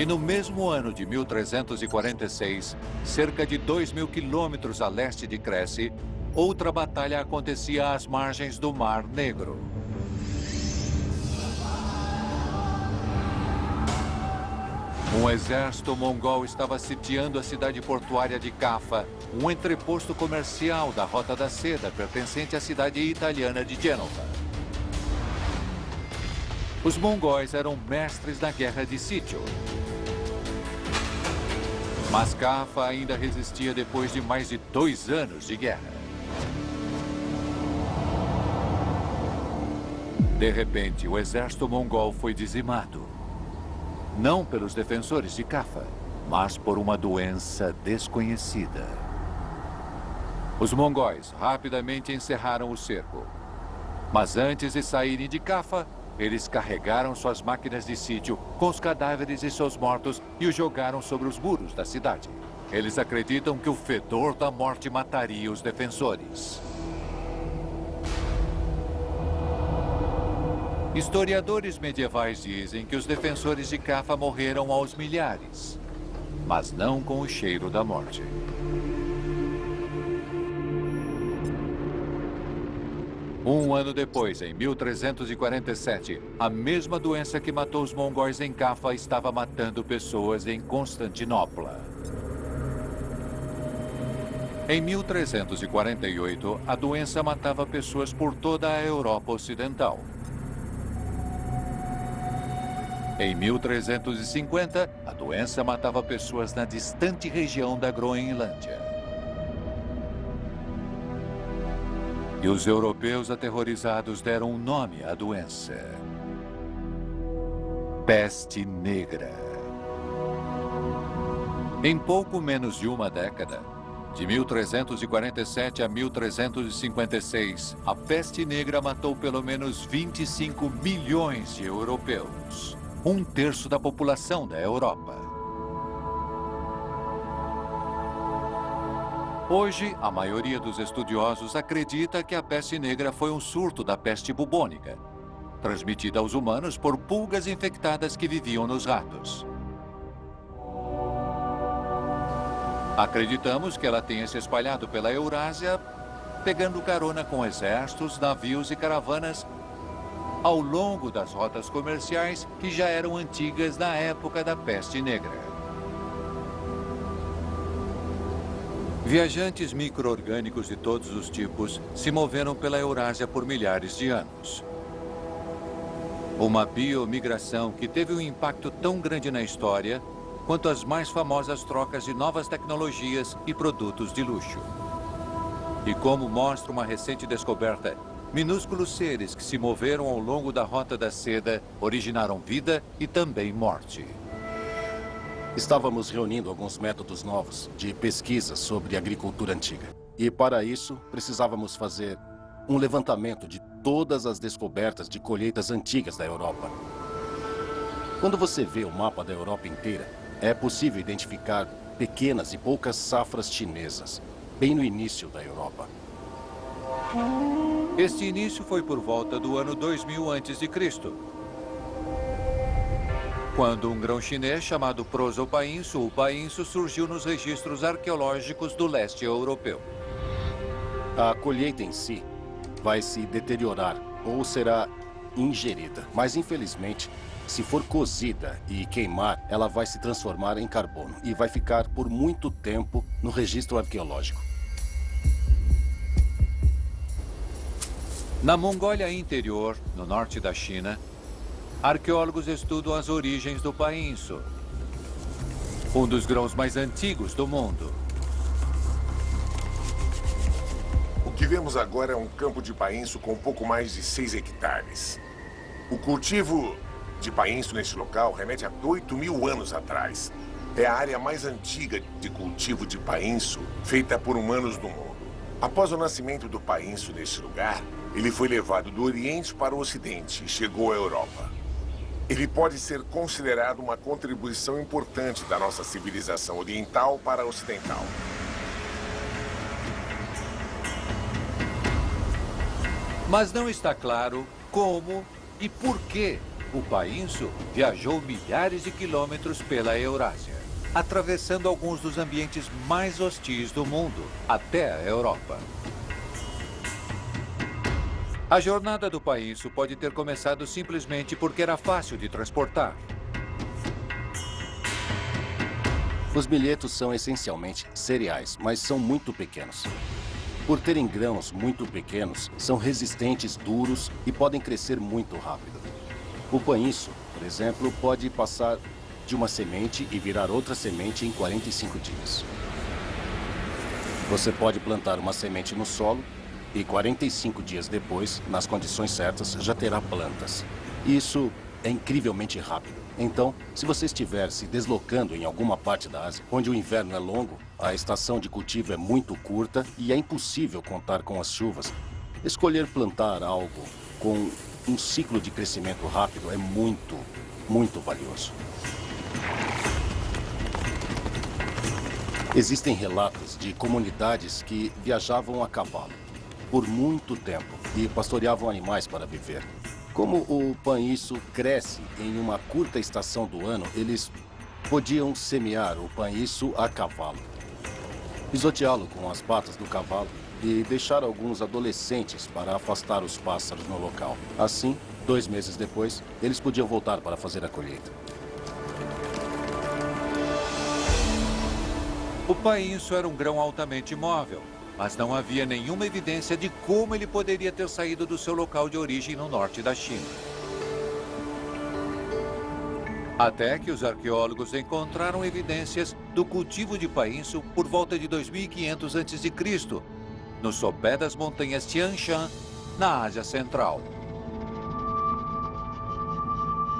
E no mesmo ano de 1346, cerca de 2.000 quilômetros a leste de Crécie, outra batalha acontecia às margens do Mar Negro. Um exército mongol estava sitiando a cidade portuária de Caffa, um entreposto comercial da Rota da Seda pertencente à cidade italiana de Gênova. Os mongóis eram mestres na guerra de sítio. Mas Caffa ainda resistia depois de mais de 2 anos de guerra. De repente, o exército mongol foi dizimado. Não pelos defensores de Caffa, mas por uma doença desconhecida. Os mongóis rapidamente encerraram o cerco. Mas antes de saírem de Caffa, eles carregaram suas máquinas de sítio com os cadáveres de seus mortos e os jogaram sobre os muros da cidade. Eles acreditam que o fedor da morte mataria os defensores. Historiadores medievais dizem que os defensores de Caffa morreram aos milhares, mas não com o cheiro da morte. Um ano depois, em 1347, a mesma doença que matou os mongóis em Caffa estava matando pessoas em Constantinopla. Em 1348, a doença matava pessoas por toda a Europa Ocidental. Em 1350, a doença matava pessoas na distante região da Groenlândia. E os europeus aterrorizados deram um nome à doença: Peste Negra. Em pouco menos de uma década, de 1347 a 1356, a peste negra matou pelo menos 25 milhões de europeus, 1/3 da população da Europa. Hoje, a maioria dos estudiosos acredita que a peste negra foi um surto da peste bubônica, transmitida aos humanos por pulgas infectadas que viviam nos ratos. Acreditamos que ela tenha se espalhado pela Eurásia, pegando carona com exércitos, navios e caravanas ao longo das rotas comerciais que já eram antigas na época da peste negra. Viajantes micro-orgânicos de todos os tipos se moveram pela Eurásia por milhares de anos. Uma biomigração que teve um impacto tão grande na história quanto as mais famosas trocas de novas tecnologias e produtos de luxo. E como mostra uma recente descoberta, minúsculos seres que se moveram ao longo da Rota da Seda originaram vida e também morte. Estávamos reunindo alguns métodos novos de pesquisa sobre agricultura antiga. E para isso, precisávamos fazer um levantamento de todas as descobertas de colheitas antigas da Europa. Quando você vê o mapa da Europa inteira, é possível identificar pequenas e poucas safras chinesas, bem no início da Europa. Este início foi por volta do ano 2000 a.C., quando um grão chinês chamado Prosopainço, o painço, surgiu nos registros arqueológicos do leste europeu. A colheita em si vai se deteriorar ou será ingerida, mas infelizmente, se for cozida e queimar, ela vai se transformar em carbono e vai ficar por muito tempo no registro arqueológico. Na Mongólia Interior, no norte da China, arqueólogos estudam as origens do painço, um dos grãos mais antigos do mundo. O que vemos agora é um campo de painço com pouco mais de 6 hectares. O cultivo de painço neste local remete a 8.000 anos atrás. É a área mais antiga de cultivo de painço feita por humanos no mundo. Após o nascimento do painço neste lugar, ele foi levado do Oriente para o Ocidente e chegou à Europa. Ele pode ser considerado uma contribuição importante da nossa civilização oriental para a ocidental. Mas não está claro como e por que o painço viajou milhares de quilômetros pela Eurásia, atravessando alguns dos ambientes mais hostis do mundo, até a Europa. A jornada do painço pode ter começado simplesmente porque era fácil de transportar. Os milhetos são essencialmente cereais, mas são muito pequenos. Por terem grãos muito pequenos, são resistentes, duros e podem crescer muito rápido. O painço, por exemplo, pode passar de uma semente e virar outra semente em 45 dias. Você pode plantar uma semente no solo e 45 dias depois, nas condições certas, já terá plantas. Isso é incrivelmente rápido. Então, se você estiver se deslocando em alguma parte da Ásia, onde o inverno é longo, a estação de cultivo é muito curta e é impossível contar com as chuvas, escolher plantar algo com um ciclo de crescimento rápido é muito, muito valioso. Existem relatos de comunidades que viajavam a cavalo por muito tempo e pastoreavam animais para viver. Como o painço cresce em uma curta estação do ano, eles podiam semear o painço a cavalo, pisoteá-lo com as patas do cavalo e deixar alguns adolescentes para afastar os pássaros no local. Assim, 2 meses depois, eles podiam voltar para fazer a colheita. O painço era um grão altamente móvel, mas não havia nenhuma evidência de como ele poderia ter saído do seu local de origem no norte da China. Até que os arqueólogos encontraram evidências do cultivo de painço por volta de 2500 a.C., no sopé das montanhas Tian Shan, na Ásia Central.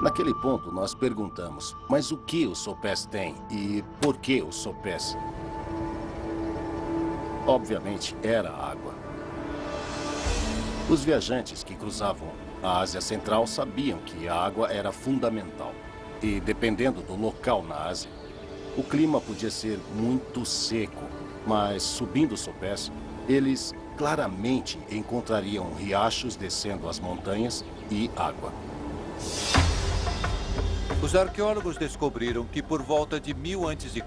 Naquele ponto, nós perguntamos, mas o que os sopés têm e por que os sopés? Obviamente, era água. Os viajantes que cruzavam a Ásia Central sabiam que a água era fundamental. E, dependendo do local na Ásia, o clima podia ser muito seco, mas subindo os sopés, eles claramente encontrariam riachos descendo as montanhas e água. Os arqueólogos descobriram que por volta de 1000 a.C.,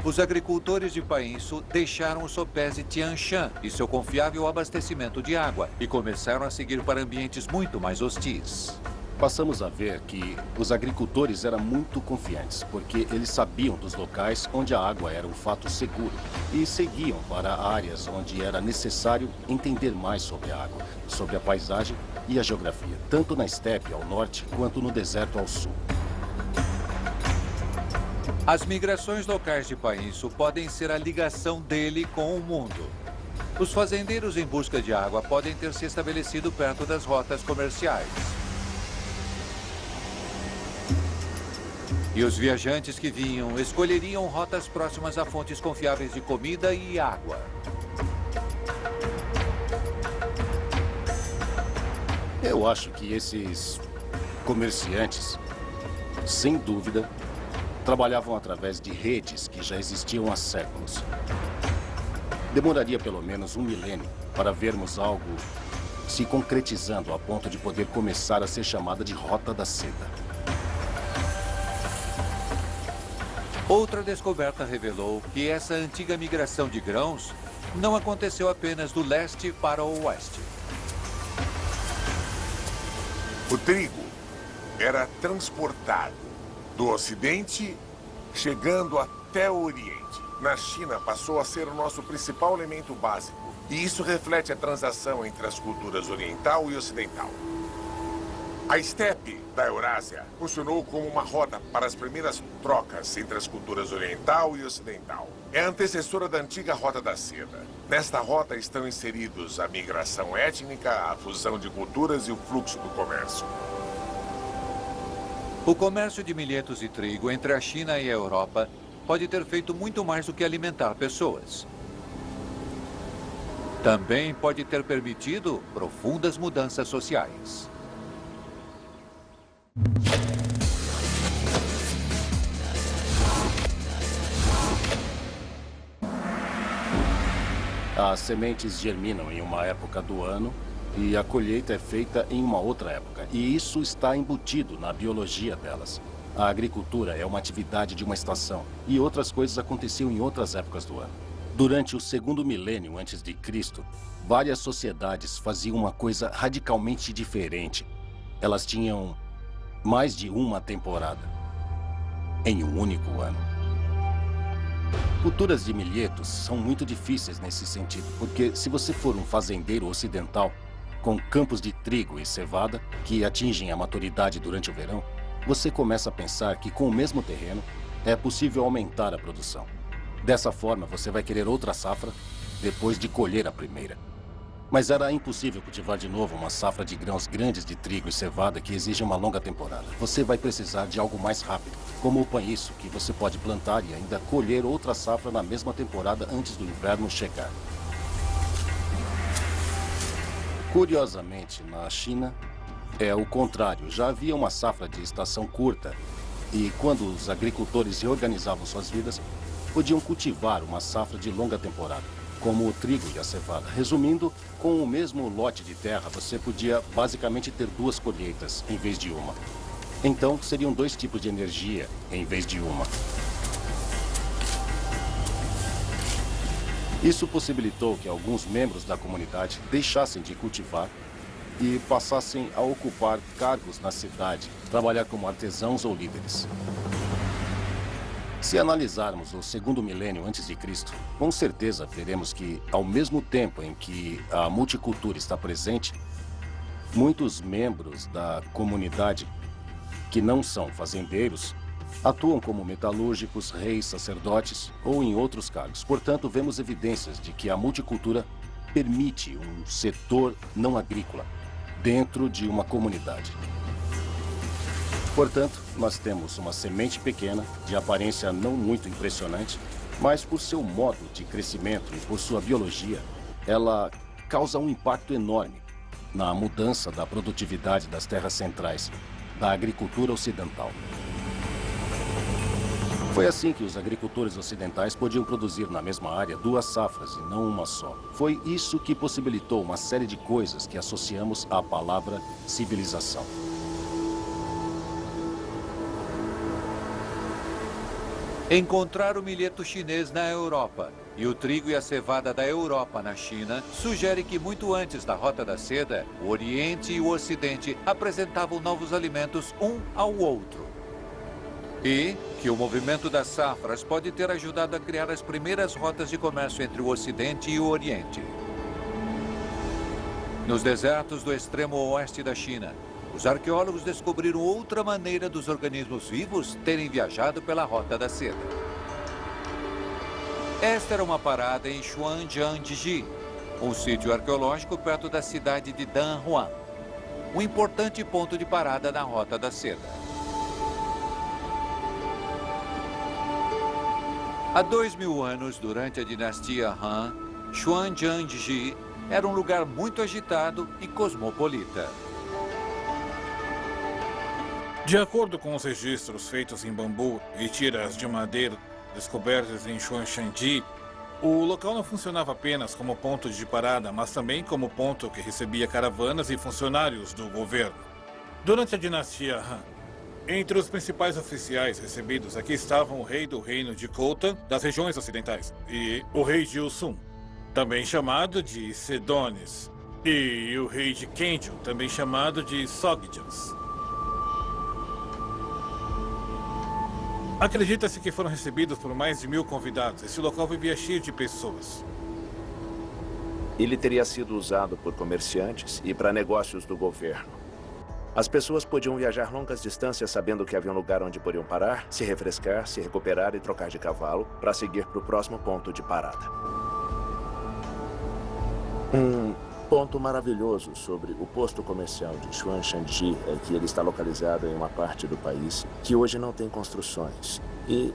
os agricultores de painço deixaram os sopés de Tian Shan e seu confiável abastecimento de água e começaram a seguir para ambientes muito mais hostis. Passamos a ver que os agricultores eram muito confiantes, porque eles sabiam dos locais onde a água era um fato seguro e seguiam para áreas onde era necessário entender mais sobre a água, sobre a paisagem e a geografia, tanto na estepe ao norte quanto no deserto ao sul. As migrações locais de painço podem ser a ligação dele com o mundo. Os fazendeiros em busca de água podem ter se estabelecido perto das rotas comerciais. E os viajantes que vinham escolheriam rotas próximas a fontes confiáveis de comida e água. Eu acho que esses comerciantes, sem dúvida, trabalhavam através de redes que já existiam há séculos. Demoraria pelo menos 1 milênio para vermos algo se concretizando a ponto de poder começar a ser chamada de Rota da Seda. Outra descoberta revelou que essa antiga migração de grãos não aconteceu apenas do leste para o oeste. O trigo era transportado do Ocidente, chegando até o Oriente. Na China, passou a ser o nosso principal elemento básico. E isso reflete a transação entre as culturas oriental e ocidental. A estepe da Eurásia funcionou como uma rota para as primeiras trocas entre as culturas oriental e ocidental. É a antecessora da antiga Rota da Seda. Nesta rota estão inseridos a migração étnica, a fusão de culturas e o fluxo do comércio. O comércio de milhetos e trigo entre a China e a Europa pode ter feito muito mais do que alimentar pessoas. Também pode ter permitido profundas mudanças sociais. As sementes germinam em uma época do ano e a colheita é feita em uma outra época. E isso está embutido na biologia delas. A agricultura é uma atividade de uma estação e outras coisas aconteciam em outras épocas do ano. Durante o segundo milênio antes de Cristo, várias sociedades faziam uma coisa radicalmente diferente. Elas tinham mais de uma temporada em um único ano. Culturas de milhetos são muito difíceis nesse sentido, porque se você for um fazendeiro ocidental com campos de trigo e cevada que atingem a maturidade durante o verão, você começa a pensar que com o mesmo terreno é possível aumentar a produção. Dessa forma, você vai querer outra safra depois de colher a primeira. Mas era impossível cultivar de novo uma safra de grãos grandes de trigo e cevada que exige uma longa temporada. Você vai precisar de algo mais rápido, como o panisco, que você pode plantar e ainda colher outra safra na mesma temporada antes do inverno chegar. Curiosamente, na China, é o contrário. Já havia uma safra de estação curta e quando os agricultores reorganizavam suas vidas, podiam cultivar uma safra de longa temporada, como o trigo e a cevada. Resumindo, com o mesmo lote de terra, você podia basicamente ter duas colheitas em vez de uma. Então, seriam dois tipos de energia em vez de uma. Isso possibilitou que alguns membros da comunidade deixassem de cultivar e passassem a ocupar cargos na cidade, trabalhar como artesãos ou líderes. Se analisarmos o segundo milênio antes de Cristo, com certeza veremos que, ao mesmo tempo em que a multicultura está presente, muitos membros da comunidade que não são fazendeiros atuam como metalúrgicos, reis, sacerdotes ou em outros cargos. Portanto, vemos evidências de que a multicultura permite um setor não agrícola dentro de uma comunidade. Portanto, nós temos uma semente pequena, de aparência não muito impressionante, mas por seu modo de crescimento e por sua biologia, ela causa um impacto enorme na mudança da produtividade das terras centrais, da agricultura ocidental. Foi assim que os agricultores ocidentais podiam produzir na mesma área duas safras e não uma só. Foi isso que possibilitou uma série de coisas que associamos à palavra civilização. Encontrar o milheto chinês na Europa e o trigo e a cevada da Europa na China sugere que muito antes da Rota da Seda, o Oriente e o Ocidente apresentavam novos alimentos um ao outro. E que o movimento das safras pode ter ajudado a criar as primeiras rotas de comércio entre o Ocidente e o Oriente. Nos desertos do extremo oeste da China, os arqueólogos descobriram outra maneira dos organismos vivos terem viajado pela Rota da Seda. Esta era uma parada em Xuanjiangji, um sítio arqueológico perto da cidade de Danhuan, um importante ponto de parada na Rota da Seda. Há 2000 anos, durante a dinastia Han, Xuanjiangji era um lugar muito agitado e cosmopolita. De acordo com os registros feitos em bambu e tiras de madeira descobertas em Xuanjiangji, o local não funcionava apenas como ponto de parada, mas também como ponto que recebia caravanas e funcionários do governo. Durante a dinastia Han, entre os principais oficiais recebidos aqui estavam o rei do reino de Khotan, das regiões ocidentais, e o rei de Usun, também chamado de Sedones, e o rei de Kenju, também chamado de Sogdians. Acredita-se que foram recebidos por mais de 1000 convidados. Esse local vivia cheio de pessoas. Ele teria sido usado por comerciantes e para negócios do governo. As pessoas podiam viajar longas distâncias sabendo que havia um lugar onde poderiam parar, se refrescar, se recuperar e trocar de cavalo para seguir para o próximo ponto de parada. Um ponto maravilhoso sobre o posto comercial de Xuanjiangji é que ele está localizado em uma parte do país que hoje não tem construções. E,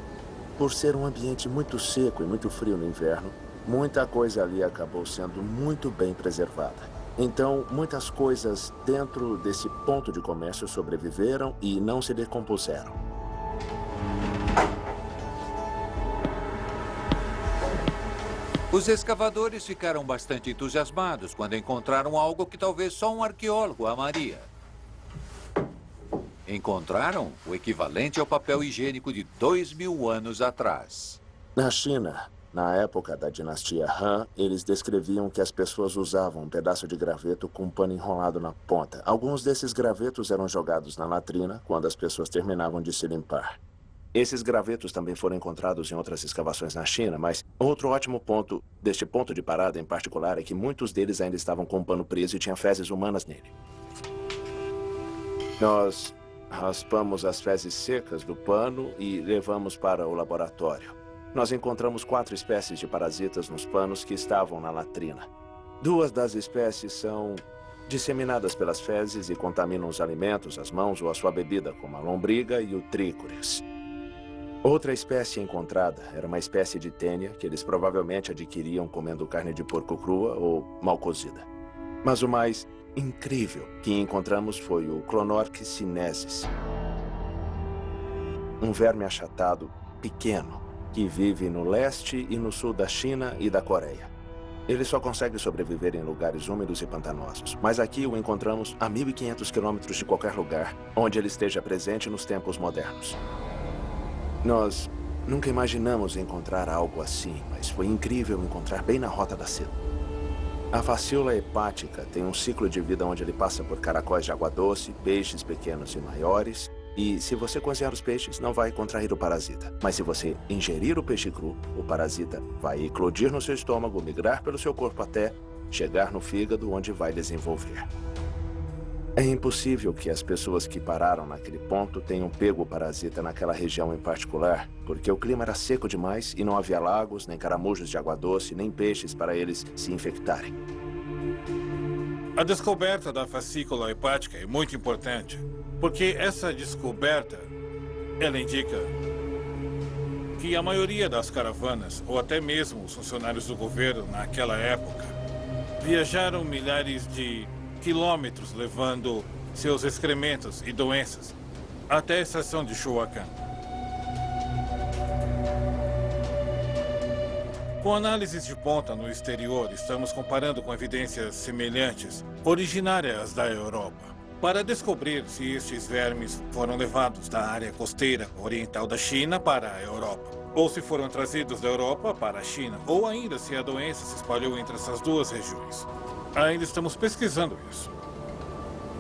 por ser um ambiente muito seco e muito frio no inverno, muita coisa ali acabou sendo muito bem preservada. Então, muitas coisas dentro desse ponto de comércio sobreviveram e não se decompuseram. Os escavadores ficaram bastante entusiasmados quando encontraram algo que talvez só um arqueólogo amaria. Encontraram o equivalente ao papel higiênico de 2000 anos atrás. Na China, na época da dinastia Han, eles descreviam que as pessoas usavam um pedaço de graveto com um pano enrolado na ponta. Alguns desses gravetos eram jogados na latrina quando as pessoas terminavam de se limpar. Esses gravetos também foram encontrados em outras escavações na China, mas outro ótimo ponto deste ponto de parada em particular é que muitos deles ainda estavam com o pano preso e tinha fezes humanas nele. Nós raspamos as fezes secas do pano e levamos para o laboratório. Nós encontramos 4 espécies de parasitas nos panos que estavam na latrina. 2 das espécies são disseminadas pelas fezes e contaminam os alimentos, as mãos ou a sua bebida, como a lombriga e o trícoris. Outra espécie encontrada era uma espécie de tênia que eles provavelmente adquiriam comendo carne de porco crua ou mal cozida. Mas o mais incrível que encontramos foi o Clonorchis sinensis, um verme achatado pequeno que vive no leste e no sul da China e da Coreia. Ele só consegue sobreviver em lugares úmidos e pantanosos, mas aqui o encontramos a 1.500 quilômetros de qualquer lugar onde ele esteja presente nos tempos modernos. Nós nunca imaginamos encontrar algo assim, mas foi incrível encontrar bem na rota da seda. A facíola hepática tem um ciclo de vida onde ele passa por caracóis de água doce, peixes pequenos e maiores. E se você cozinhar os peixes, não vai contrair o parasita. Mas se você ingerir o peixe cru, o parasita vai eclodir no seu estômago, migrar pelo seu corpo até chegar no fígado, onde vai desenvolver. É impossível que as pessoas que pararam naquele ponto tenham pego o parasita naquela região em particular, porque o clima era seco demais e não havia lagos, nem caramujos de água doce, nem peixes para eles se infectarem. A descoberta da fascícula hepática é muito importante, porque essa descoberta, ela indica que a maioria das caravanas, ou até mesmo os funcionários do governo naquela época, viajaram milhares de quilômetros levando seus excrementos e doenças até a estação de Showakan. Com análises de ponta no exterior, estamos comparando com evidências semelhantes, originárias da Europa, para descobrir se estes vermes foram levados da área costeira oriental da China para a Europa, ou se foram trazidos da Europa para a China, ou ainda se a doença se espalhou entre essas duas regiões. Ainda estamos pesquisando isso.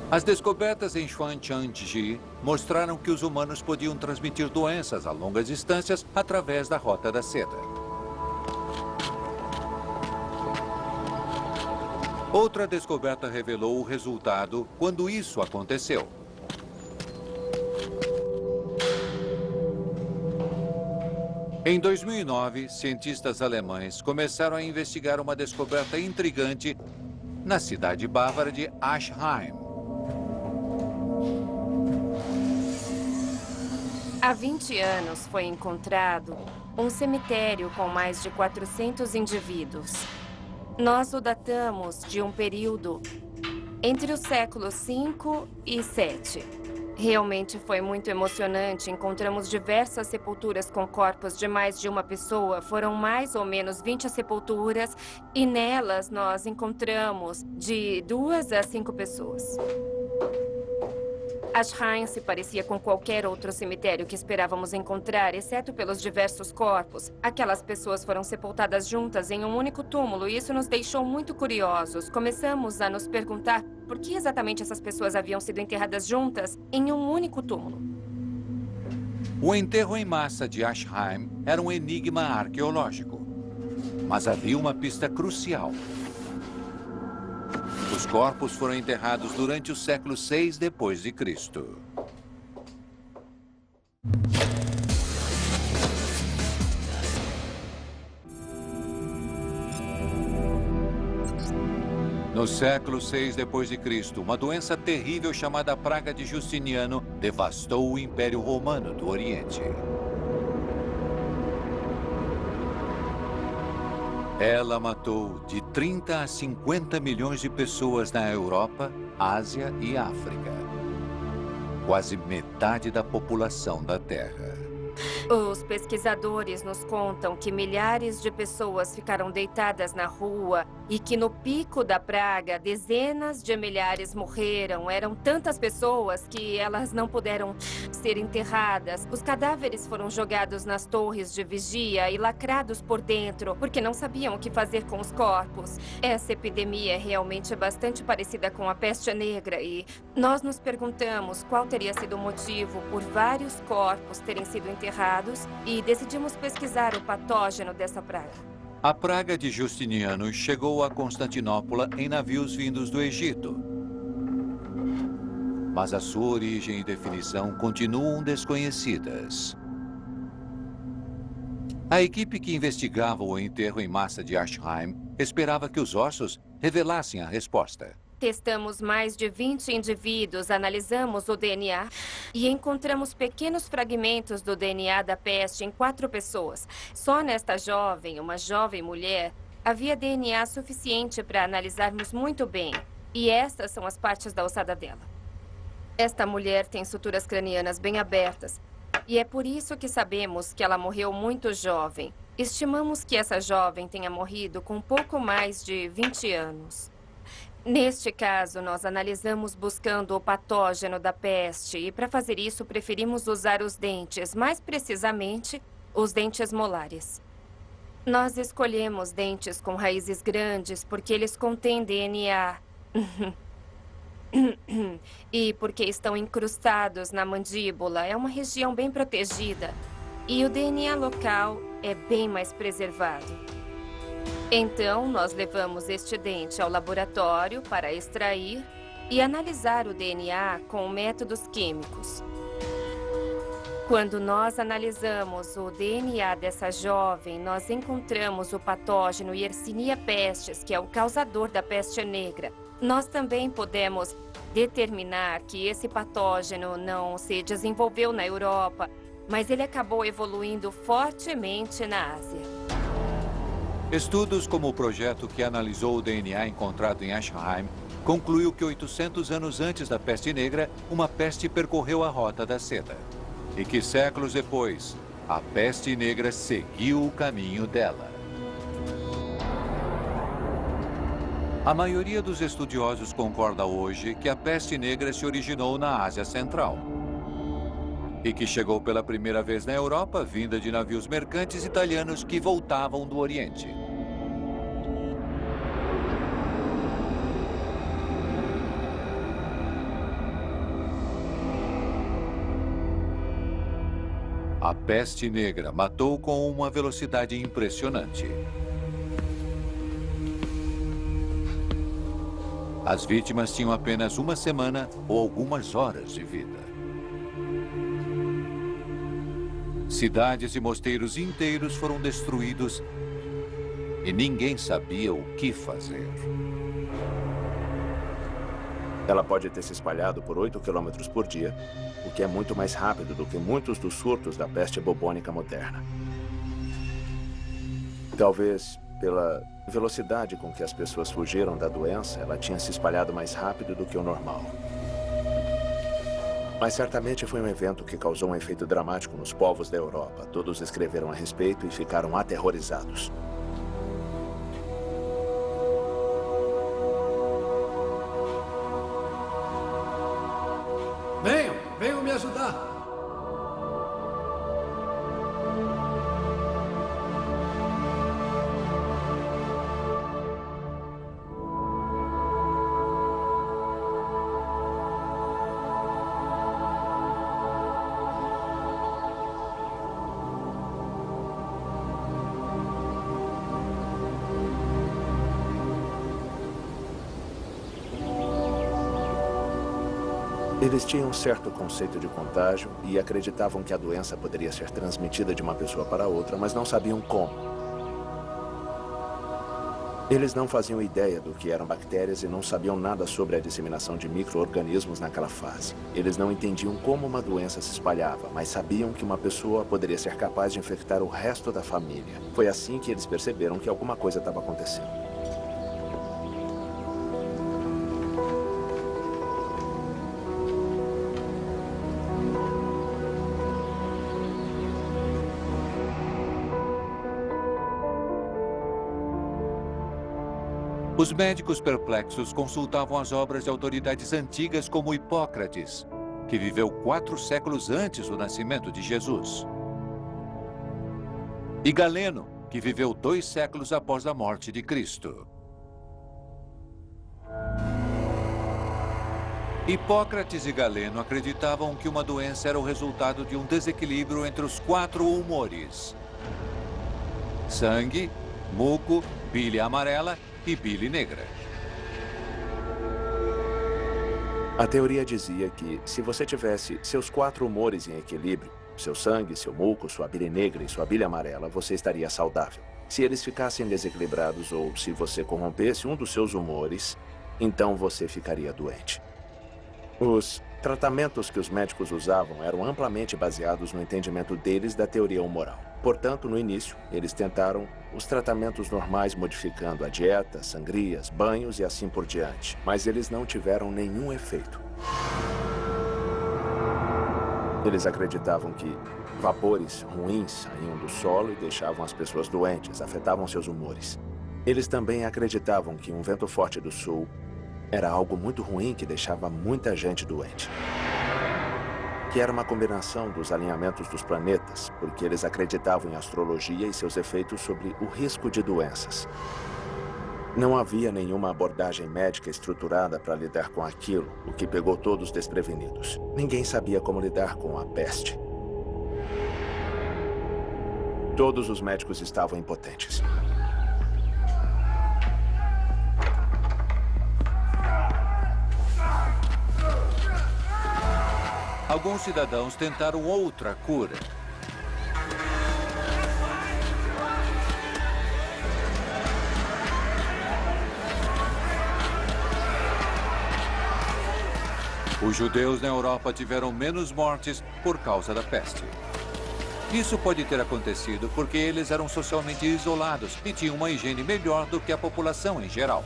As descobertas em Xuanshanji mostraram que os humanos podiam transmitir doenças a longas distâncias através da Rota da Seda. Outra descoberta revelou o resultado quando isso aconteceu. Em 2009, cientistas alemães começaram a investigar uma descoberta intrigante na cidade bávara de Aschheim. Há 20 anos foi encontrado um cemitério com mais de 400 indivíduos. Nós o datamos de um período entre os séculos 5 e 7. Realmente foi muito emocionante. Encontramos diversas sepulturas com corpos de mais de uma pessoa. Foram mais ou menos 20 sepulturas e nelas nós encontramos de 2 a 5 pessoas. Aschheim se parecia com qualquer outro cemitério que esperávamos encontrar, exceto pelos diversos corpos. Aquelas pessoas foram sepultadas juntas em um único túmulo e isso nos deixou muito curiosos. Começamos a nos perguntar por que exatamente essas pessoas haviam sido enterradas juntas em um único túmulo. O enterro em massa de Aschheim era um enigma arqueológico, mas havia uma pista crucial. Os corpos foram enterrados durante o século 6 depois de Cristo. No século 6 depois de Cristo, uma doença terrível chamada Praga de Justiniano devastou o Império Romano do Oriente. Ela matou de 30 a 50 milhões de pessoas na Europa, Ásia e África. Quase metade da população da Terra. Os pesquisadores nos contam que milhares de pessoas ficaram deitadas na rua e que no pico da praga, dezenas de milhares morreram. Eram tantas pessoas que elas não puderam ser enterradas. Os cadáveres foram jogados nas torres de vigia e lacrados por dentro, porque não sabiam o que fazer com os corpos. Essa epidemia é realmente bastante parecida com a peste negra e nós nos perguntamos qual teria sido o motivo por vários corpos terem sido enterrados e decidimos pesquisar o patógeno dessa praga. A praga de Justiniano chegou a Constantinopla em navios vindos do Egito. Mas a sua origem e definição continuam desconhecidas. A equipe que investigava o enterro em massa de Ashheim esperava que os ossos revelassem a resposta. Testamos mais de 20 indivíduos, analisamos o DNA e encontramos pequenos fragmentos do DNA da peste em 4 pessoas. Só nesta jovem, uma jovem mulher, havia DNA suficiente para analisarmos muito bem. E estas são as partes da ossada dela. Esta mulher tem suturas cranianas bem abertas. E é por isso que sabemos que ela morreu muito jovem. Estimamos que essa jovem tenha morrido com pouco mais de 20 anos. Neste caso, nós analisamos buscando o patógeno da peste e, para fazer isso, preferimos usar os dentes, mais precisamente, os dentes molares. Nós escolhemos dentes com raízes grandes porque eles contêm DNA. E porque estão incrustados na mandíbula. É uma região bem protegida. E o DNA local é bem mais preservado. Então, nós levamos este dente ao laboratório para extrair e analisar o DNA com métodos químicos. Quando nós analisamos o DNA dessa jovem, nós encontramos o patógeno Yersinia pestis, que é o causador da peste negra. Nós também podemos determinar que esse patógeno não se desenvolveu na Europa, mas ele acabou evoluindo fortemente na Ásia. Estudos como o projeto que analisou o DNA encontrado em Ashheim concluiu que 800 anos antes da peste negra, uma peste percorreu a rota da seda. E que séculos depois, a peste negra seguiu o caminho dela. A maioria dos estudiosos concorda hoje que a peste negra se originou na Ásia Central. E que chegou pela primeira vez na Europa, vinda de navios mercantes italianos que voltavam do Oriente. A peste negra matou com uma velocidade impressionante. As vítimas tinham apenas uma semana ou algumas horas de vida. Cidades e mosteiros inteiros foram destruídos e ninguém sabia o que fazer. Ela pode ter se espalhado por 8 km por dia, o que é muito mais rápido do que muitos dos surtos da peste bubônica moderna. Talvez pela velocidade com que as pessoas fugiram da doença, ela tinha se espalhado mais rápido do que o normal. Mas certamente foi um evento que causou um efeito dramático nos povos da Europa. Todos escreveram a respeito e ficaram aterrorizados. Venham me ajudar. Eles tinham um certo conceito de contágio e acreditavam que a doença poderia ser transmitida de uma pessoa para outra, mas não sabiam como. Eles não faziam ideia do que eram bactérias e não sabiam nada sobre a disseminação de micro-organismos naquela fase. Eles não entendiam como uma doença se espalhava, mas sabiam que uma pessoa poderia ser capaz de infectar o resto da família. Foi assim que eles perceberam que alguma coisa estava acontecendo. Os médicos perplexos consultavam as obras de autoridades antigas como Hipócrates, que viveu 4 séculos antes do nascimento de Jesus, e Galeno, que viveu 2 séculos após a morte de Cristo. Hipócrates e Galeno acreditavam que uma doença era o resultado de um desequilíbrio entre os 4 humores: sangue, muco, bile amarela e bile negra. A teoria dizia que, se você tivesse seus 4 humores em equilíbrio, seu sangue, seu muco, sua bile negra e sua bile amarela, você estaria saudável. Se eles ficassem desequilibrados ou se você corrompesse um dos seus humores, então você ficaria doente. Os tratamentos que os médicos usavam eram amplamente baseados no entendimento deles da teoria humoral. Portanto, no início, eles tentaram os tratamentos normais modificando a dieta, sangrias, banhos e assim por diante. Mas eles não tiveram nenhum efeito. Eles acreditavam que vapores ruins saíam do solo e deixavam as pessoas doentes, afetavam seus humores. Eles também acreditavam que um vento forte do sul era algo muito ruim que deixava muita gente doente. Que era uma combinação dos alinhamentos dos planetas, porque eles acreditavam em astrologia e seus efeitos sobre o risco de doenças. Não havia nenhuma abordagem médica estruturada para lidar com aquilo, o que pegou todos desprevenidos. Ninguém sabia como lidar com a peste. Todos os médicos estavam impotentes. Alguns cidadãos tentaram outra cura. Os judeus na Europa tiveram menos mortes por causa da peste. Isso pode ter acontecido porque eles eram socialmente isolados e tinham uma higiene melhor do que a população em geral.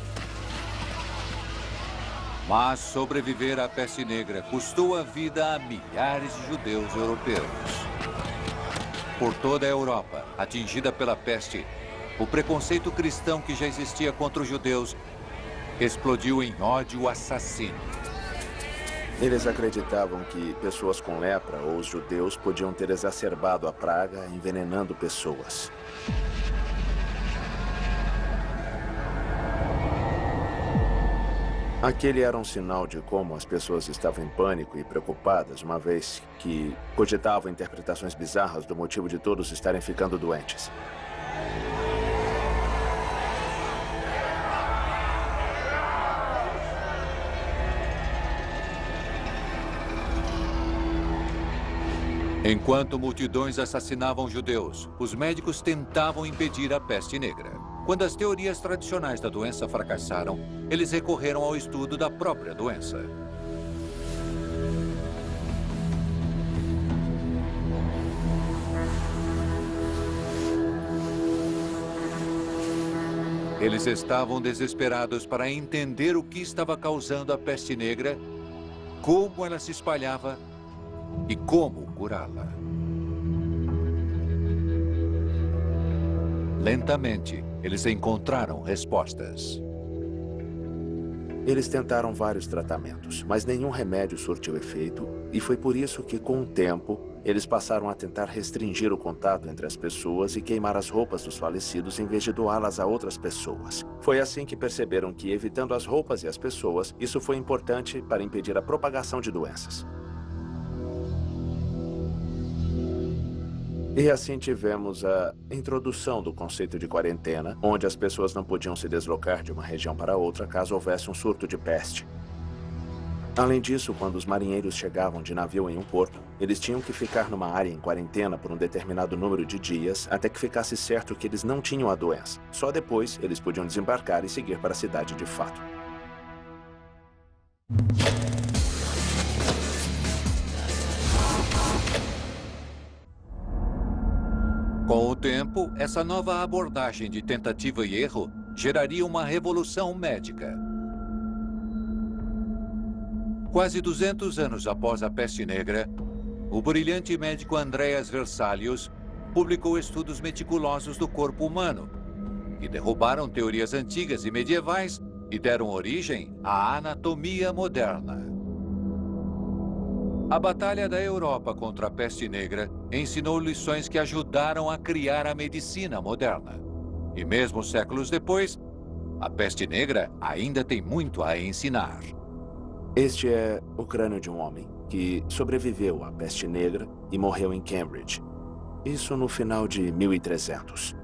Mas sobreviver à peste negra custou a vida a milhares de judeus europeus. Por toda a Europa, atingida pela peste, o preconceito cristão que já existia contra os judeus explodiu em ódio assassino. Eles acreditavam que pessoas com lepra ou os judeus podiam ter exacerbado a praga, envenenando pessoas. Aquele era um sinal de como as pessoas estavam em pânico e preocupadas, uma vez que cogitavam interpretações bizarras do motivo de todos estarem ficando doentes. Enquanto multidões assassinavam judeus, os médicos tentavam impedir a peste negra. Quando as teorias tradicionais da doença fracassaram, eles recorreram ao estudo da própria doença. Eles estavam desesperados para entender o que estava causando a peste negra, como ela se espalhava e como curá-la. Lentamente, eles encontraram respostas. Eles tentaram vários tratamentos, mas nenhum remédio surtiu efeito, e foi por isso que, com o tempo, eles passaram a tentar restringir o contato entre as pessoas e queimar as roupas dos falecidos em vez de doá-las a outras pessoas. Foi assim que perceberam que, evitando as roupas e as pessoas, isso foi importante para impedir a propagação de doenças. E assim tivemos a introdução do conceito de quarentena, onde as pessoas não podiam se deslocar de uma região para outra caso houvesse um surto de peste. Além disso, quando os marinheiros chegavam de navio em um porto, eles tinham que ficar numa área em quarentena por um determinado número de dias até que ficasse certo que eles não tinham a doença. Só depois eles podiam desembarcar e seguir para a cidade de fato. Com o tempo, essa nova abordagem de tentativa e erro geraria uma revolução médica. Quase 200 anos após a peste negra, o brilhante médico Andreas Vesalius publicou estudos meticulosos do corpo humano, que derrubaram teorias antigas e medievais e deram origem à anatomia moderna. A Batalha da Europa contra a Peste Negra ensinou lições que ajudaram a criar a medicina moderna. E mesmo séculos depois, a Peste Negra ainda tem muito a ensinar. Este é o crânio de um homem que sobreviveu à Peste Negra e morreu em Cambridge. Isso no final de 1300.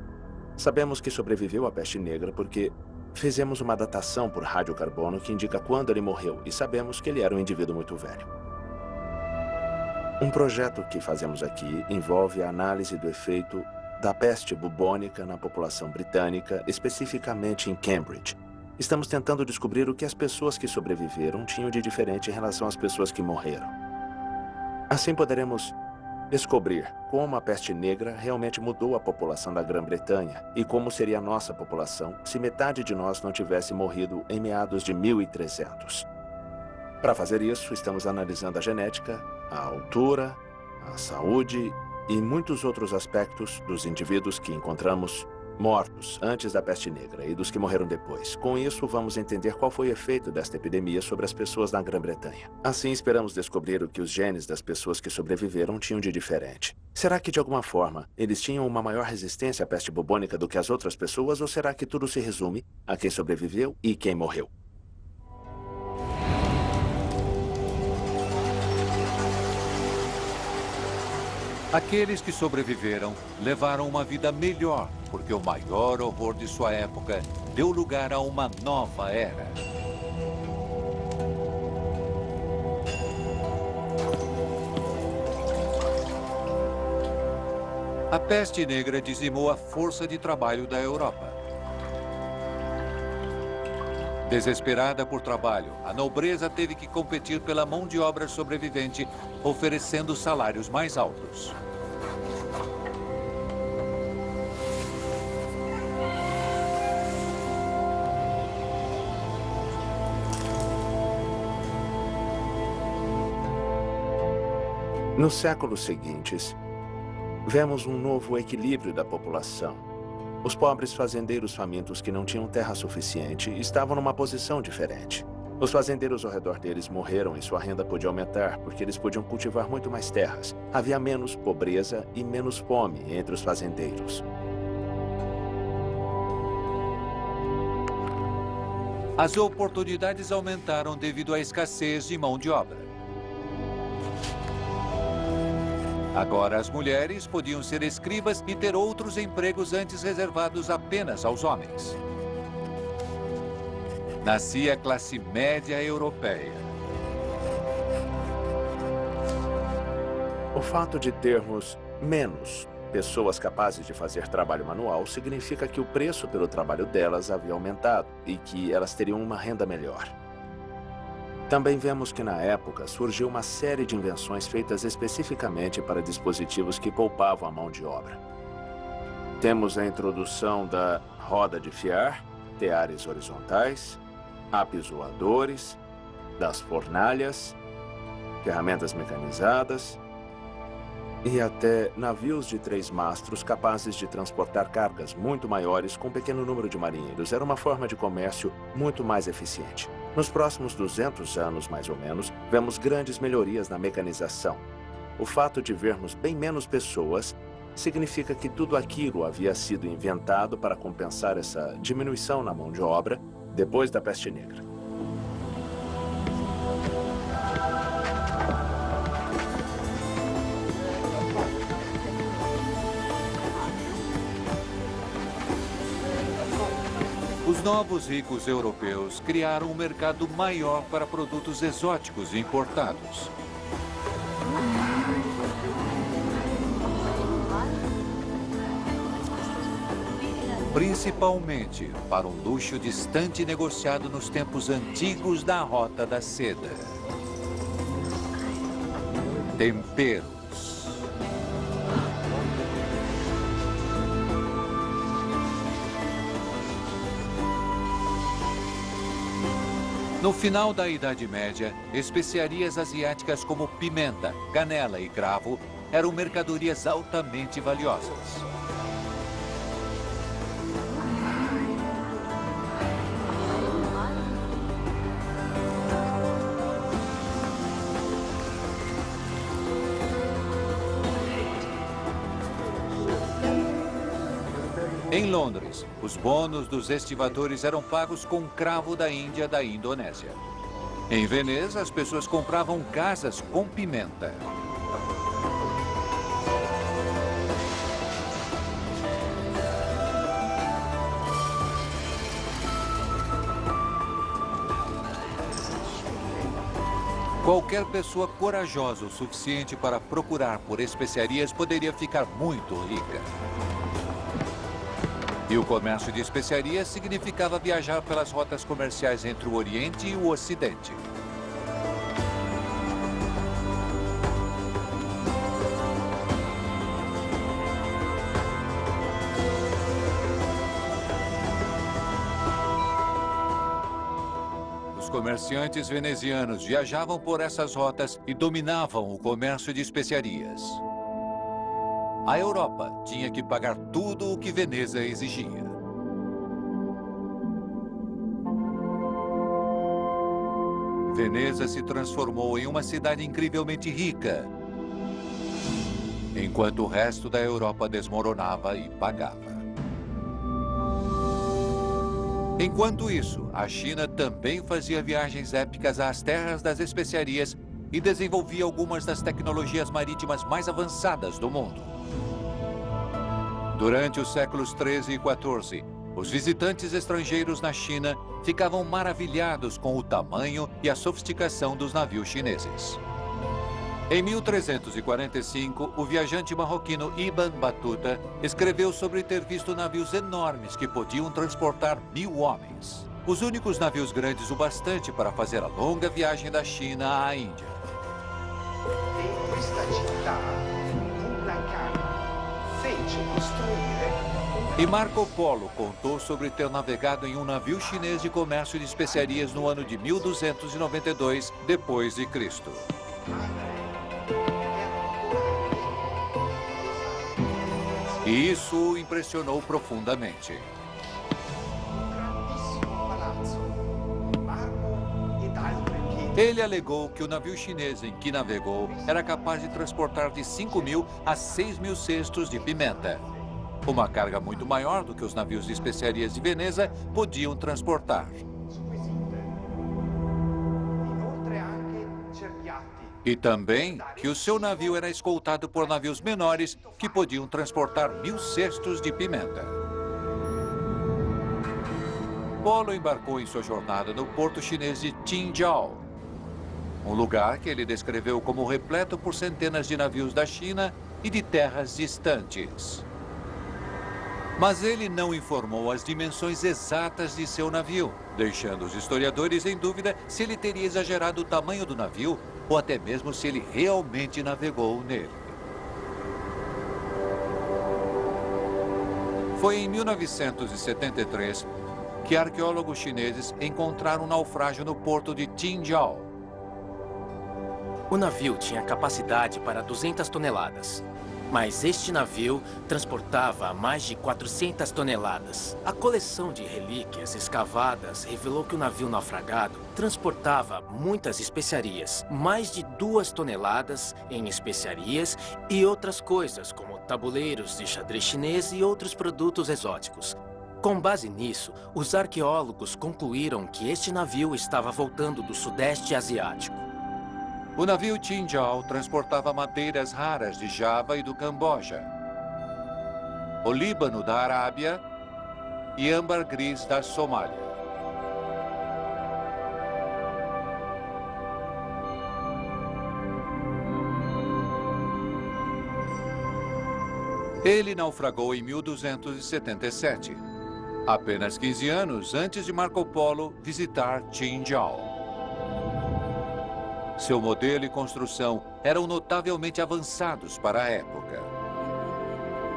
Sabemos que sobreviveu à Peste Negra porque fizemos uma datação por radiocarbono que indica quando ele morreu e sabemos que ele era um indivíduo muito velho. Um projeto que fazemos aqui envolve a análise do efeito da peste bubônica na população britânica, especificamente em Cambridge. Estamos tentando descobrir o que as pessoas que sobreviveram tinham de diferente em relação às pessoas que morreram. Assim poderemos descobrir como a peste negra realmente mudou a população da Grã-Bretanha e como seria a nossa população se metade de nós não tivesse morrido em meados de 1300. Para fazer isso, estamos analisando a genética, a altura, a saúde e muitos outros aspectos dos indivíduos que encontramos mortos antes da peste negra e dos que morreram depois. Com isso, vamos entender qual foi o efeito desta epidemia sobre as pessoas na Grã-Bretanha. Assim, esperamos descobrir o que os genes das pessoas que sobreviveram tinham de diferente. Será que, de alguma forma, eles tinham uma maior resistência à peste bubônica do que as outras pessoas, ou será que tudo se resume a quem sobreviveu e quem morreu? Aqueles que sobreviveram levaram uma vida melhor, porque o maior horror de sua época deu lugar a uma nova era. A peste negra dizimou a força de trabalho da Europa. Desesperada por trabalho, a nobreza teve que competir pela mão de obra sobrevivente, oferecendo salários mais altos. Nos séculos seguintes, vemos um novo equilíbrio da população. Os pobres fazendeiros famintos que não tinham terra suficiente estavam numa posição diferente. Os fazendeiros ao redor deles morreram e sua renda podia aumentar porque eles podiam cultivar muito mais terras. Havia menos pobreza e menos fome entre os fazendeiros. As oportunidades aumentaram devido à escassez de mão de obra. Agora, as mulheres podiam ser escribas e ter outros empregos antes reservados apenas aos homens. Nascia a classe média europeia. O fato de termos menos pessoas capazes de fazer trabalho manual significa que o preço pelo trabalho delas havia aumentado e que elas teriam uma renda melhor. Também vemos que, na época, surgiu uma série de invenções feitas especificamente para dispositivos que poupavam a mão de obra. Temos a introdução da roda de fiar, teares horizontais, apisoadores, das fornalhas, ferramentas mecanizadas e até navios de 3 mastros capazes de transportar cargas muito maiores com um pequeno número de marinheiros. Era uma forma de comércio muito mais eficiente. Nos próximos 200 anos, mais ou menos, vemos grandes melhorias na mecanização. O fato de vermos bem menos pessoas significa que tudo aquilo havia sido inventado para compensar essa diminuição na mão de obra depois da peste negra. Os novos ricos europeus criaram um mercado maior para produtos exóticos importados. Principalmente para um luxo distante negociado nos tempos antigos da Rota da Seda. Temperos. No final da Idade Média, especiarias asiáticas como pimenta, canela e cravo eram mercadorias altamente valiosas. Em Londres, os bônus dos estivadores eram pagos com cravo da Índia da Indonésia. Em Veneza, as pessoas compravam casas com pimenta. Qualquer pessoa corajosa o suficiente para procurar por especiarias poderia ficar muito rica. E o comércio de especiarias significava viajar pelas rotas comerciais entre o Oriente e o Ocidente. Os comerciantes venezianos viajavam por essas rotas e dominavam o comércio de especiarias. A Europa tinha que pagar tudo o que Veneza exigia. Veneza se transformou em uma cidade incrivelmente rica, enquanto o resto da Europa desmoronava e pagava. Enquanto isso, a China também fazia viagens épicas às terras das especiarias e desenvolvia algumas das tecnologias marítimas mais avançadas do mundo. Durante os séculos 13 e 14, os visitantes estrangeiros na China ficavam maravilhados com o tamanho e a sofisticação dos navios chineses. Em 1345, o viajante marroquino Ibn Battuta escreveu sobre ter visto navios enormes que podiam transportar 1000 homens. Os únicos navios grandes o bastante para fazer a longa viagem da China à Índia. E Marco Polo contou sobre ter navegado em um navio chinês de comércio de especiarias no ano de 1292 depois de Cristo. E isso o impressionou profundamente. Ele alegou que o navio chinês em que navegou era capaz de transportar de 5.000 a 6.000 cestos de pimenta. Uma carga muito maior do que os navios de especiarias de Veneza podiam transportar. E também que o seu navio era escoltado por navios menores que podiam transportar 1000 cestos de pimenta. Polo embarcou em sua jornada no porto chinês de Qingzhou, um lugar que ele descreveu como repleto por centenas de navios da China e de terras distantes. Mas ele não informou as dimensões exatas de seu navio, deixando os historiadores em dúvida se ele teria exagerado o tamanho do navio ou até mesmo se ele realmente navegou nele. Foi em 1973 que arqueólogos chineses encontraram um naufrágio no porto de Qingzhou. O navio tinha capacidade para 200 toneladas. Mas este navio transportava mais de 400 toneladas. A coleção de relíquias escavadas revelou que o navio naufragado transportava muitas especiarias, mais de 2 toneladas em especiarias e outras coisas, como tabuleiros de xadrez chinês e outros produtos exóticos. Com base nisso, os arqueólogos concluíram que este navio estava voltando do Sudeste Asiático. O navio Qingzhou transportava madeiras raras de Java e do Camboja, o Líbano da Arábia e âmbar gris da Somália. Ele naufragou em 1277, apenas 15 anos antes de Marco Polo visitar Qingzhou. Seu modelo e construção eram notavelmente avançados para a época.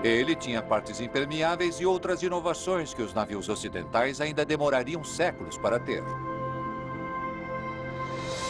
Ele tinha partes impermeáveis e outras inovações que os navios ocidentais ainda demorariam séculos para ter.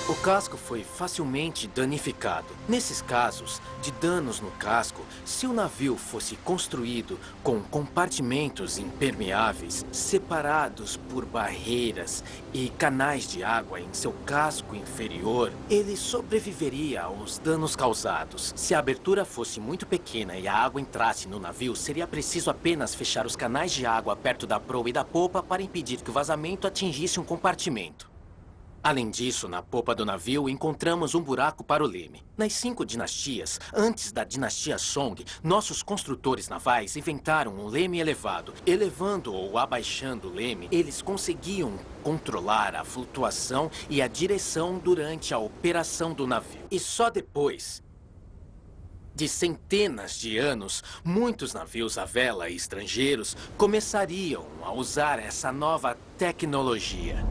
O casco foi facilmente danificado. Nesses casos de danos no casco, se o navio fosse construído com compartimentos impermeáveis, separados por barreiras e canais de água em seu casco inferior, ele sobreviveria aos danos causados. Se a abertura fosse muito pequena e a água entrasse no navio, seria preciso apenas fechar os canais de água perto da proa e da popa para impedir que o vazamento atingisse um compartimento. Além disso, na popa do navio, encontramos um buraco para o leme. Nas 5 dinastias, antes da dinastia Song, nossos construtores navais inventaram um leme elevado. Elevando ou abaixando o leme, eles conseguiam controlar a flutuação e a direção durante a operação do navio. E só depois de centenas de anos, muitos navios à vela estrangeiros começariam a usar essa nova tecnologia.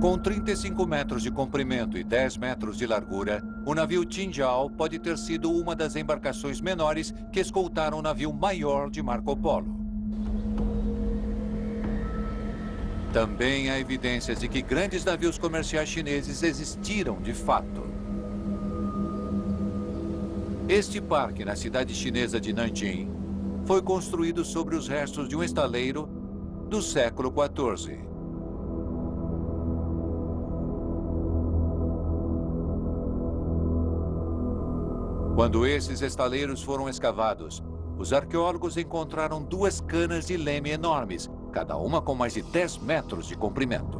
Com 35 metros de comprimento e 10 metros de largura, o navio Qinjiao pode ter sido uma das embarcações menores que escoltaram o navio maior de Marco Polo. Também há evidências de que grandes navios comerciais chineses existiram de fato. Este parque na cidade chinesa de Nanjing foi construído sobre os restos de um estaleiro do século XIV. Quando esses estaleiros foram escavados, os arqueólogos encontraram 2 canas de leme enormes, cada uma com mais de 10 metros de comprimento.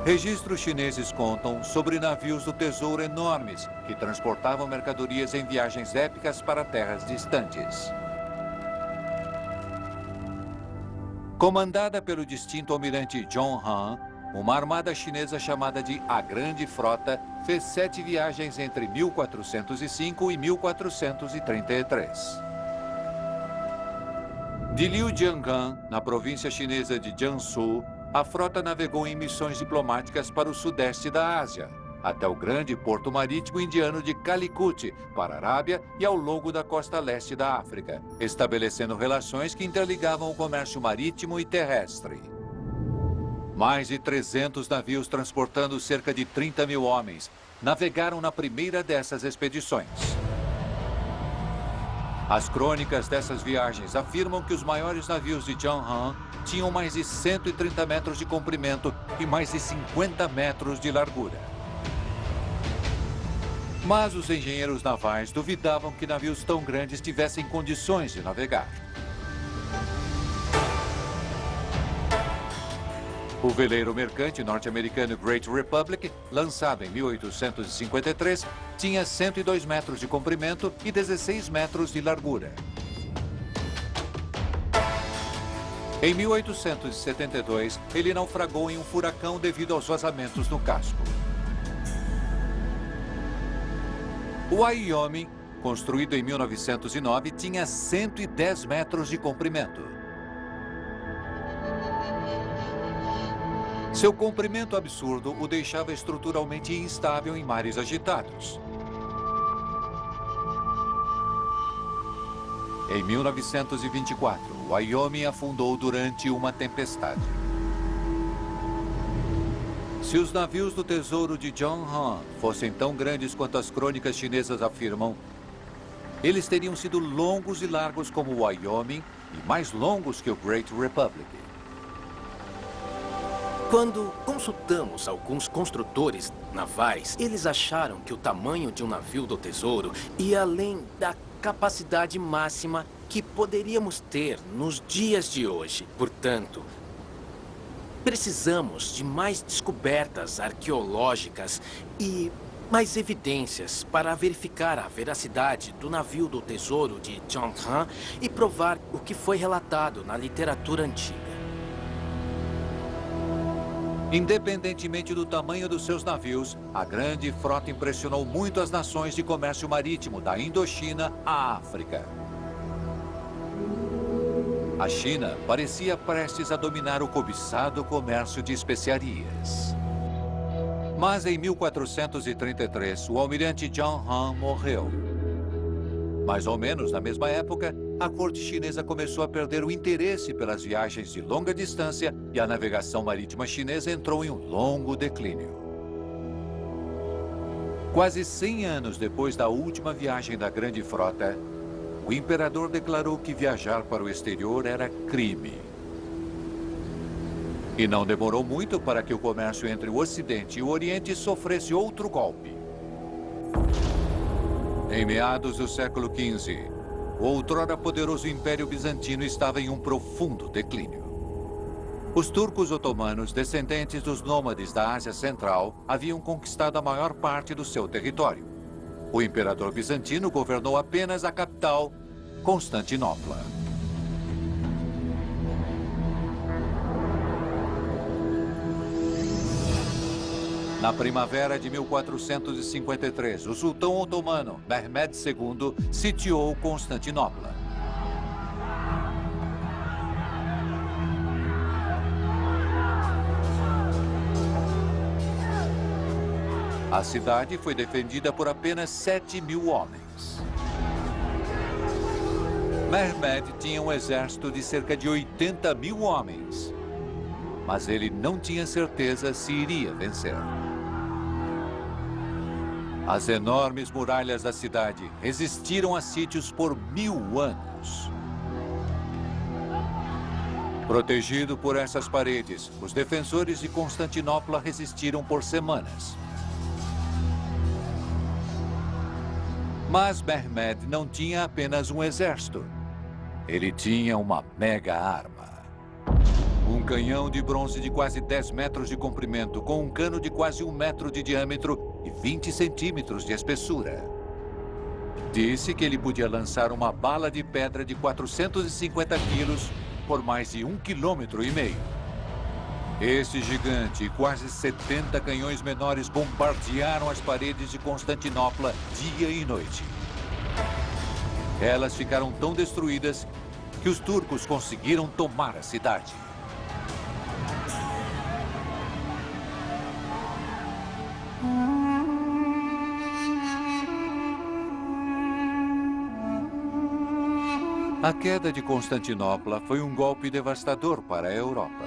Registros chineses contam sobre navios do tesouro enormes que transportavam mercadorias em viagens épicas para terras distantes. Comandada pelo distinto almirante John Han, uma armada chinesa chamada de A Grande Frota fez 7 viagens entre 1405 e 1433. De Liujianggan, na província chinesa de Jiangsu, a frota navegou em missões diplomáticas para o sudeste da Ásia, até o grande porto marítimo indiano de Calicut, para a Arábia e ao longo da costa leste da África, estabelecendo relações que interligavam o comércio marítimo e terrestre. Mais de 300 navios transportando cerca de 30 mil homens navegaram na primeira dessas expedições. As crônicas dessas viagens afirmam que os maiores navios de John Han tinham mais de 130 metros de comprimento e mais de 50 metros de largura. Mas os engenheiros navais duvidavam que navios tão grandes tivessem condições de navegar. O veleiro mercante norte-americano Great Republic, lançado em 1853, tinha 102 metros de comprimento e 16 metros de largura. Em 1872, ele naufragou em um furacão devido aos vazamentos no casco. O Wyoming, construído em 1909, tinha 110 metros de comprimento. Seu comprimento absurdo o deixava estruturalmente instável em mares agitados. Em 1924, o Wyoming afundou durante uma tempestade. Se os navios do tesouro de John Han fossem tão grandes quanto as crônicas chinesas afirmam, eles teriam sido longos e largos como o Wyoming e mais longos que o Great Republic. Quando consultamos alguns construtores navais, eles acharam que o tamanho de um navio do tesouro ia além da capacidade máxima que poderíamos ter nos dias de hoje. Portanto, precisamos de mais descobertas arqueológicas e mais evidências para verificar a veracidade do navio do tesouro de John Han e provar o que foi relatado na literatura antiga. Independentemente do tamanho dos seus navios, a grande frota impressionou muito as nações de comércio marítimo da Indochina à África. A China parecia prestes a dominar o cobiçado comércio de especiarias. Mas em 1433, o almirante John Han morreu. Mais ou menos na mesma época, a corte chinesa começou a perder o interesse pelas viagens de longa distância e a navegação marítima chinesa entrou em um longo declínio. Quase 100 anos depois da última viagem da Grande Frota, o imperador declarou que viajar para o exterior era crime. E não demorou muito para que o comércio entre o Ocidente e o Oriente sofresse outro golpe. Em meados do século XV, o outrora poderoso Império Bizantino estava em um profundo declínio. Os turcos otomanos, descendentes dos nômades da Ásia Central, haviam conquistado a maior parte do seu território. O imperador bizantino governou apenas a capital, Constantinopla. Na primavera de 1453, o sultão otomano Mehmed II sitiou Constantinopla. A cidade foi defendida por apenas 7.000 homens. Mehmed tinha um exército de cerca de 80.000 homens, mas ele não tinha certeza se iria vencer. As enormes muralhas da cidade resistiram a sítios por 1000 anos. Protegido por essas paredes, os defensores de Constantinopla resistiram por semanas. Mas Mehmed não tinha apenas um exército. Ele tinha uma mega arma. Um canhão de bronze de quase 10 metros de comprimento, com um cano de quase 1 metro de diâmetro e 20 centímetros de espessura. Disse que ele podia lançar uma bala de pedra de 450 quilos por mais de 1,5 quilômetros. Este gigante e quase 70 canhões menores bombardearam as paredes de Constantinopla dia e noite. Elas ficaram tão destruídas que os turcos conseguiram tomar a cidade. A queda de Constantinopla foi um golpe devastador para a Europa.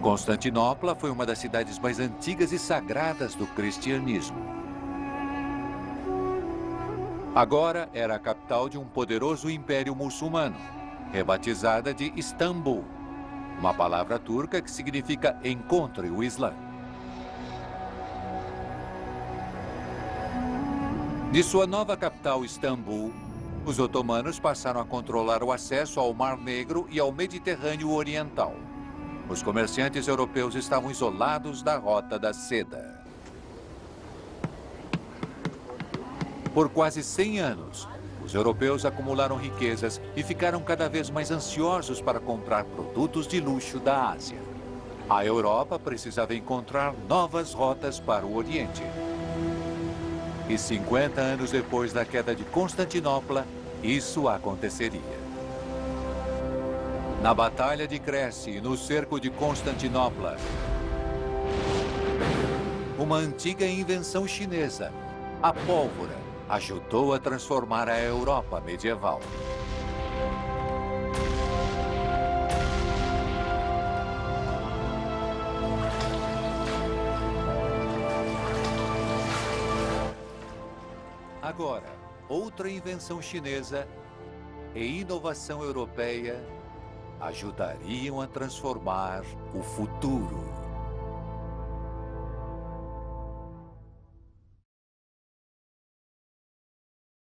Constantinopla foi uma das cidades mais antigas e sagradas do cristianismo. Agora era a capital de um poderoso império muçulmano, rebatizada de Istambul, uma palavra turca que significa encontre o Islã. De sua nova capital, Istambul, os otomanos passaram a controlar o acesso ao Mar Negro e ao Mediterrâneo Oriental. Os comerciantes europeus estavam isolados da Rota da Seda. Por quase 100 anos, os europeus acumularam riquezas e ficaram cada vez mais ansiosos para comprar produtos de luxo da Ásia. A Europa precisava encontrar novas rotas para o Oriente. E 50 anos depois da queda de Constantinopla, isso aconteceria. Na Batalha de Crécy e no cerco de Constantinopla, uma antiga invenção chinesa, a pólvora, ajudou a transformar a Europa medieval. Agora, outra invenção chinesa e inovação europeia ajudariam a transformar o futuro.